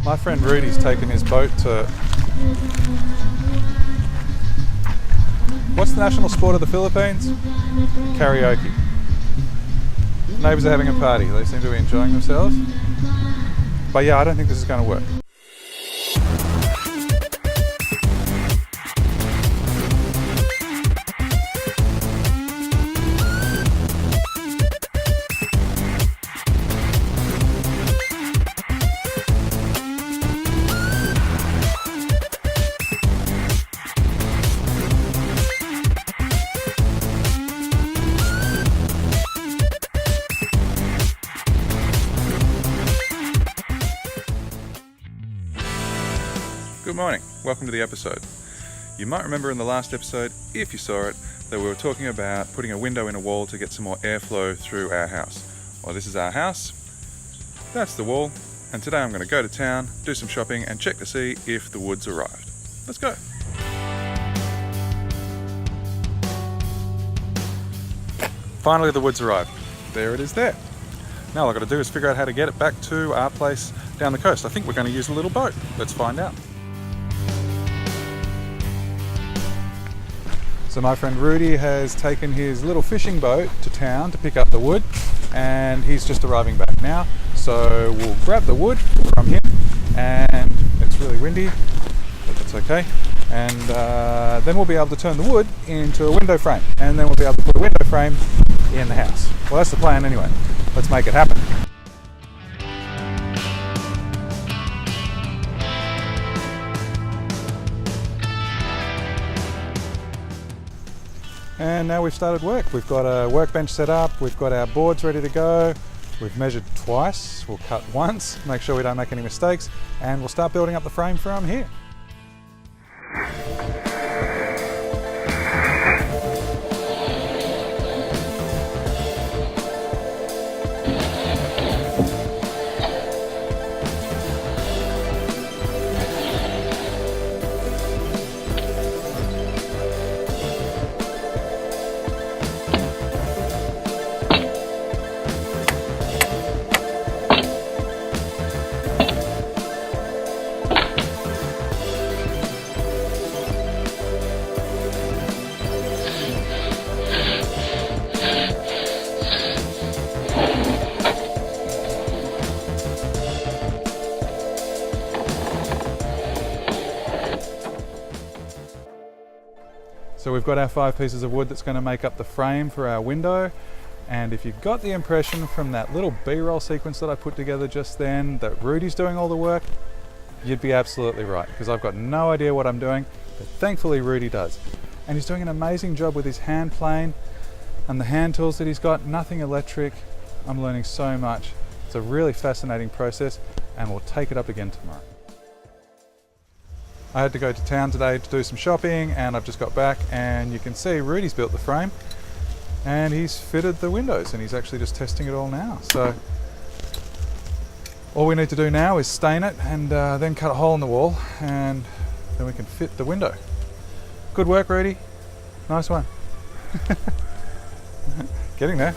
My friend Rudy's taken his boat to... What's the national sport of the Philippines? Karaoke. Neighbours are having a party. They seem to be enjoying themselves. But yeah, I don't think this is going to work. Good morning, welcome to the episode. You might remember in the last episode, if you saw it, that we were talking about putting a window in a wall to get some more airflow through our house. Well, this is our house, that's the wall, and today I'm going to go to town, do some shopping and check to see if the wood's arrived. Let's go. Finally the wood's arrived. There it is there. Now all I've got to do is figure out how to get it back to our place down the coast. I think we're going to use a little boat. Let's find out. So my friend Rudy has taken his little fishing boat to town to pick up the wood, and he's just arriving back now. So we'll grab the wood from him, and it's really windy, but that's okay. And then we'll be able to turn the wood into a window frame, and then we'll be able to put a window frame in the house. Well, that's the plan anyway. Let's make it happen. And now we've started work. We've got a workbench set up, we've got our boards ready to go, we've measured twice, we'll cut once, make sure we don't make any mistakes, and we'll start building up the frame from here. So we've got our 5 pieces of wood that's going to make up the frame for our window, and if you got the impression from that little B-roll sequence that I put together just then that Rudy's doing all the work, you'd be absolutely right, because I've got no idea what I'm doing, but thankfully Rudy does. And he's doing an amazing job with his hand plane and the hand tools that he's got, nothing electric. I'm learning so much. It's a really fascinating process, and we'll take it up again tomorrow. I had to go to town today to do some shopping, and I've just got back, and you can see Rudy's built the frame and he's fitted the windows, and he's actually just testing it all now. So all we need to do now is stain it and then cut a hole in the wall, and then we can fit the window. Good work, Rudy. Nice one. Getting there.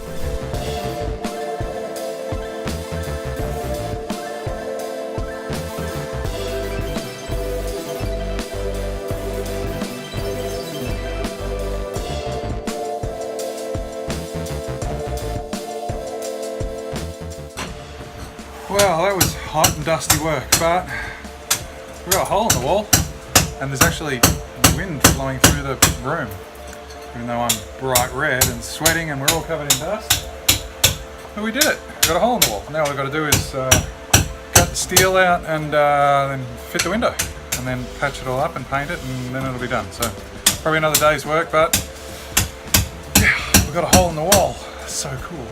Well, that was hot and dusty work, but we've got a hole in the wall, and there's actually wind blowing through the room, even though I'm bright red and sweating and we're all covered in dust. But we did it. We've got a hole in the wall. Now all we've got to do is cut the steel out and then fit the window, and then patch it all up and paint it, and then it'll be done. So probably another day's work, but yeah, we've got a hole in the wall. That's so cool.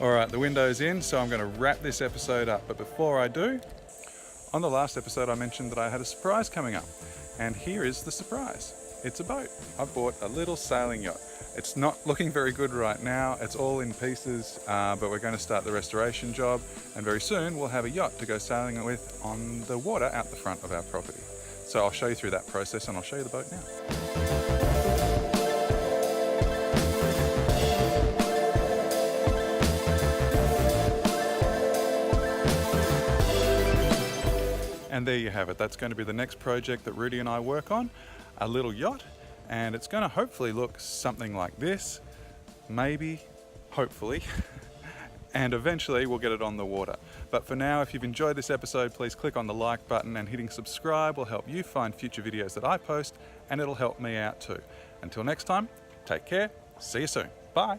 Alright, the window's in, so I'm going to wrap this episode up. But before I do, on the last episode I mentioned that I had a surprise coming up. And here is the surprise. It's a boat. I've bought a little sailing yacht. It's not looking very good right now. It's all in pieces, but we're going to start the restoration job. And very soon we'll have a yacht to go sailing with on the water out the front of our property. So I'll show you through that process and I'll show you the boat now. And there you have it. That's going to be the next project that Rudy and I work on, a little yacht, and it's going to hopefully look something like this, maybe, hopefully, and eventually we'll get it on the water. But for now, if you've enjoyed this episode, please click on the like button, and hitting subscribe will help you find future videos that I post, and it'll help me out too. Until next time, take care, see you soon, bye.